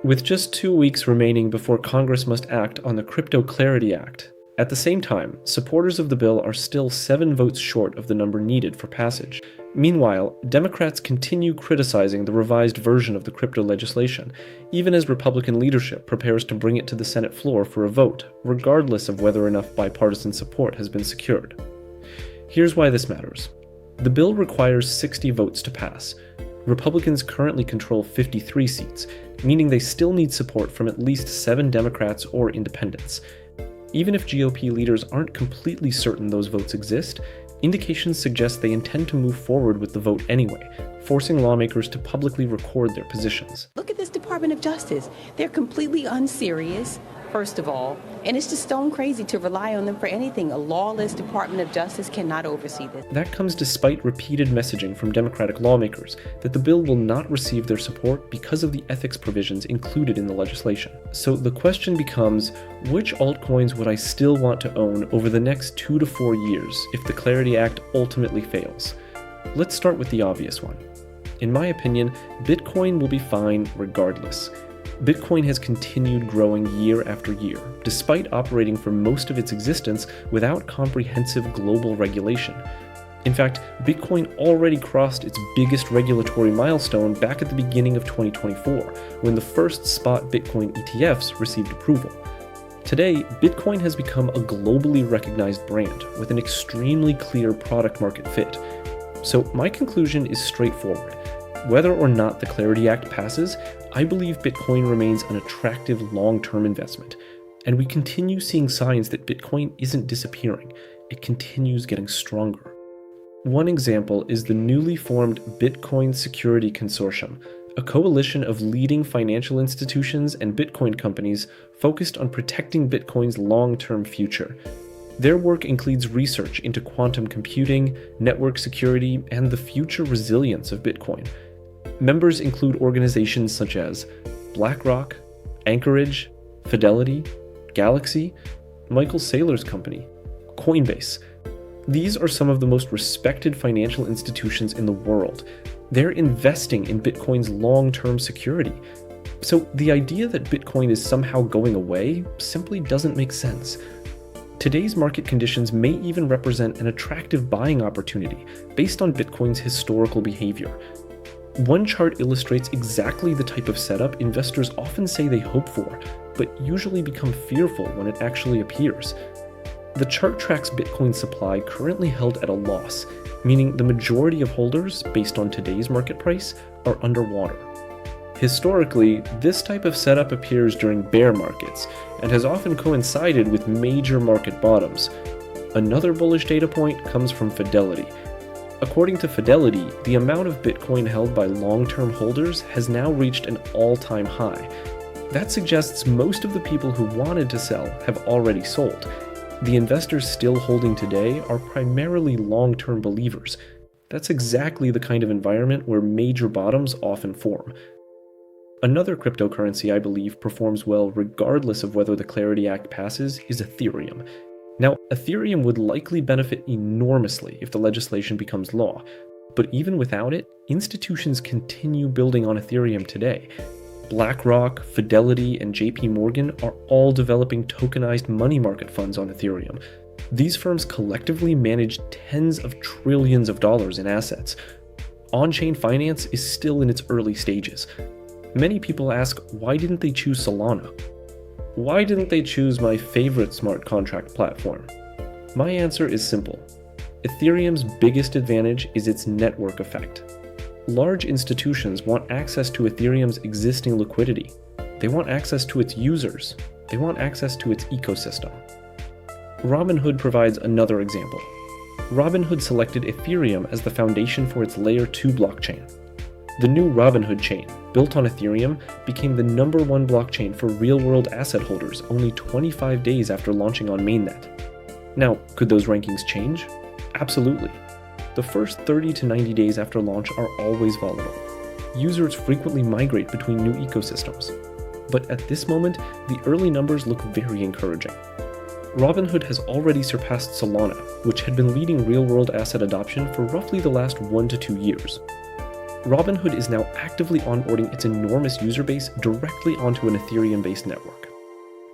With just 2 weeks remaining before Congress must act on the Crypto Clarity Act, at the same time, supporters of the bill are still 7 votes short of the number needed for passage. Meanwhile, Democrats continue criticizing the revised version of the crypto legislation, even as Republican leadership prepares to bring it to the Senate floor for a vote, regardless of whether enough bipartisan support has been secured. Here's why this matters. The bill requires 60 votes to pass. Republicans currently control 53 seats, meaning they still need support from at least 7 Democrats or independents. Even if GOP leaders aren't completely certain those votes exist, indications suggest they intend to move forward with the vote anyway, forcing lawmakers to publicly record their positions. Look at this Department of Justice. They're completely unserious, first of all, and it's just stone crazy to rely on them for anything. A lawless Department of Justice cannot oversee this. That comes despite repeated messaging from Democratic lawmakers that the bill will not receive their support because of the ethics provisions included in the legislation. So the question becomes, which altcoins would I still want to own over the next 2 to 4 years if the Clarity Act ultimately fails? Let's start with the obvious one. In my opinion, Bitcoin will be fine regardless. Bitcoin has continued growing year after year, despite operating for most of its existence without comprehensive global regulation. In fact, Bitcoin already crossed its biggest regulatory milestone back at the beginning of 2024, when the first spot Bitcoin ETFs received approval. Today, Bitcoin has become a globally recognized brand with an extremely clear product market fit. So my conclusion is straightforward. Whether or not the Clarity Act passes, I believe Bitcoin remains an attractive long-term investment, and we continue seeing signs that Bitcoin isn't disappearing, it continues getting stronger. One example is the newly formed Bitcoin Security Consortium, a coalition of leading financial institutions and Bitcoin companies focused on protecting Bitcoin's long-term future. Their work includes research into quantum computing, network security, and the future resilience of Bitcoin. Members include organizations such as BlackRock, Anchorage, Fidelity, Galaxy, Michael Saylor's company, Coinbase. These are some of the most respected financial institutions in the world. They're investing in Bitcoin's long-term security. So the idea that Bitcoin is somehow going away simply doesn't make sense. Today's market conditions may even represent an attractive buying opportunity based on Bitcoin's historical behavior. One chart illustrates exactly the type of setup investors often say they hope for, but usually become fearful when it actually appears. The chart tracks Bitcoin's supply currently held at a loss, meaning the majority of holders, based on today's market price, are underwater. Historically, this type of setup appears during bear markets and has often coincided with major market bottoms. Another bullish data point comes from Fidelity. According to Fidelity, the amount of Bitcoin held by long-term holders has now reached an all-time high. That suggests most of the people who wanted to sell have already sold. The investors still holding today are primarily long-term believers. That's exactly the kind of environment where major bottoms often form. Another cryptocurrency I believe performs well regardless of whether the Clarity Act passes is Ethereum. Now, Ethereum would likely benefit enormously if the legislation becomes law, but even without it, institutions continue building on Ethereum today. BlackRock, Fidelity, and JPMorgan are all developing tokenized money market funds on Ethereum. These firms collectively manage tens of trillions of dollars in assets. On-chain finance is still in its early stages. Many people ask, why didn't they choose Solana? Why didn't they choose my favorite smart contract platform? My answer is simple. Ethereum's biggest advantage is its network effect. Large institutions want access to Ethereum's existing liquidity. They want access to its users. They want access to its ecosystem. Robinhood provides another example. Robinhood selected Ethereum as the foundation for its Layer 2 blockchain. The new Robinhood chain, built on Ethereum, became the #1 blockchain for real-world asset holders only 25 days after launching on mainnet. Now, could those rankings change? Absolutely. The first 30 to 90 days after launch are always volatile. Users frequently migrate between new ecosystems. But at this moment, the early numbers look very encouraging. Robinhood has already surpassed Solana, which had been leading real-world asset adoption for roughly the last 1 to 2 years. Robinhood is now actively onboarding its enormous user base directly onto an Ethereum-based network.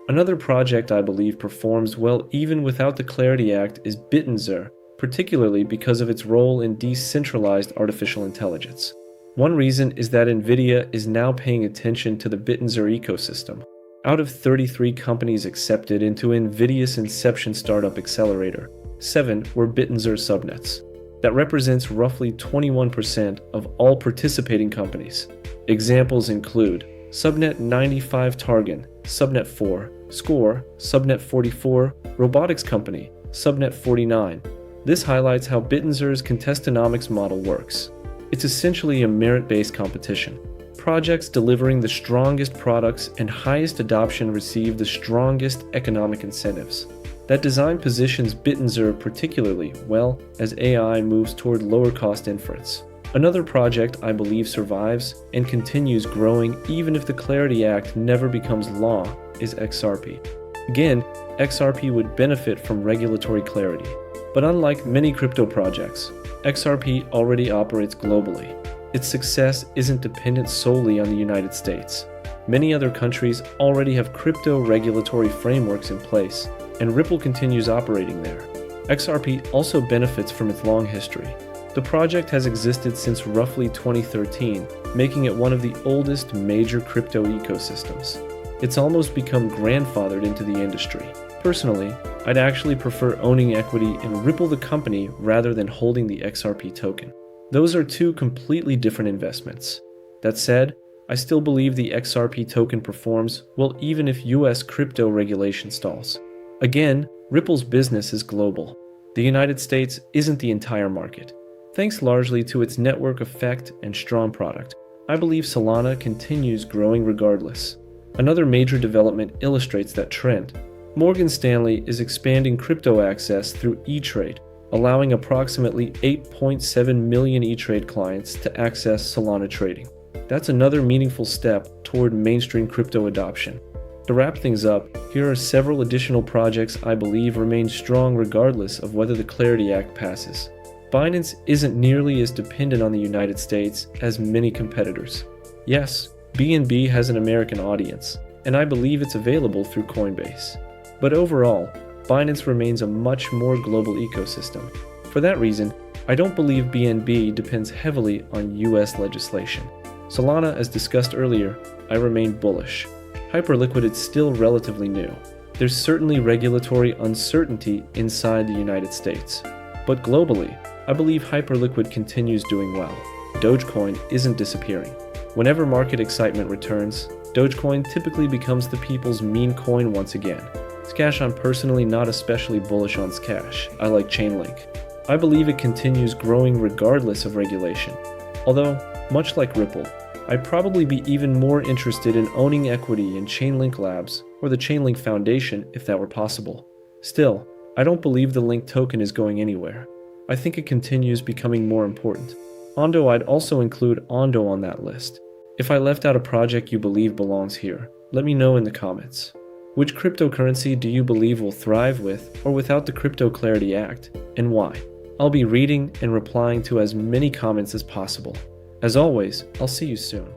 Another project I believe performs well even without the Clarity Act is Bittensor, particularly because of its role in decentralized artificial intelligence. One reason is that Nvidia is now paying attention to the Bittensor ecosystem. Out of 33 companies accepted into Nvidia's Inception Startup Accelerator, 7 were Bittensor subnets. That represents roughly 21% of all participating companies. Examples include Subnet 95 Targan, Subnet 4, Score, Subnet 44, Robotics Company, Subnet 49. This highlights how Bittensor's contestonomics model works. It's essentially a merit-based competition. Projects delivering the strongest products and highest adoption receive the strongest economic incentives. That design positions Bittensor particularly well as AI moves toward lower-cost inference. Another project I believe survives and continues growing even if the Clarity Act never becomes law is XRP. Again, XRP would benefit from regulatory clarity. But unlike many crypto projects, XRP already operates globally. Its success isn't dependent solely on the United States. Many other countries already have crypto regulatory frameworks in place, and Ripple continues operating there. XRP also benefits from its long history. The project has existed since roughly 2013, making it one of the oldest major crypto ecosystems. It's almost become grandfathered into the industry. Personally, I'd actually prefer owning equity in Ripple the company rather than holding the XRP token. Those are two completely different investments. That said, I still believe the XRP token performs well even if US crypto regulation stalls. Again, Ripple's business is global. The United States isn't the entire market. Thanks largely to its network effect and strong product, I believe Solana continues growing regardless. Another major development illustrates that trend. Morgan Stanley is expanding crypto access through E-Trade, allowing approximately 8.7 million E-Trade clients to access Solana trading. That's another meaningful step toward mainstream crypto adoption. To wrap things up, here are several additional projects I believe remain strong regardless of whether the Clarity Act passes. Binance isn't nearly as dependent on the United States as many competitors. Yes, BNB has an American audience, and I believe it's available through Coinbase. But overall, Binance remains a much more global ecosystem. For that reason, I don't believe BNB depends heavily on US legislation. Solana, as discussed earlier, I remain bullish. Hyperliquid is still relatively new. There's certainly regulatory uncertainty inside the United States. But globally, I believe Hyperliquid continues doing well. Dogecoin isn't disappearing. Whenever market excitement returns, Dogecoin typically becomes the people's meme coin once again. Scash, I'm personally not especially bullish on Scash. I like Chainlink. I believe it continues growing regardless of regulation. Although, much like Ripple, I'd probably be even more interested in owning equity in Chainlink Labs or the Chainlink Foundation if that were possible. Still, I don't believe the Link token is going anywhere. I think it continues becoming more important. Ondo, I'd also include Ondo on that list. If I left out a project you believe belongs here, let me know in the comments. Which cryptocurrency do you believe will thrive with or without the Crypto Clarity Act, and why? I'll be reading and replying to as many comments as possible. As always, I'll see you soon.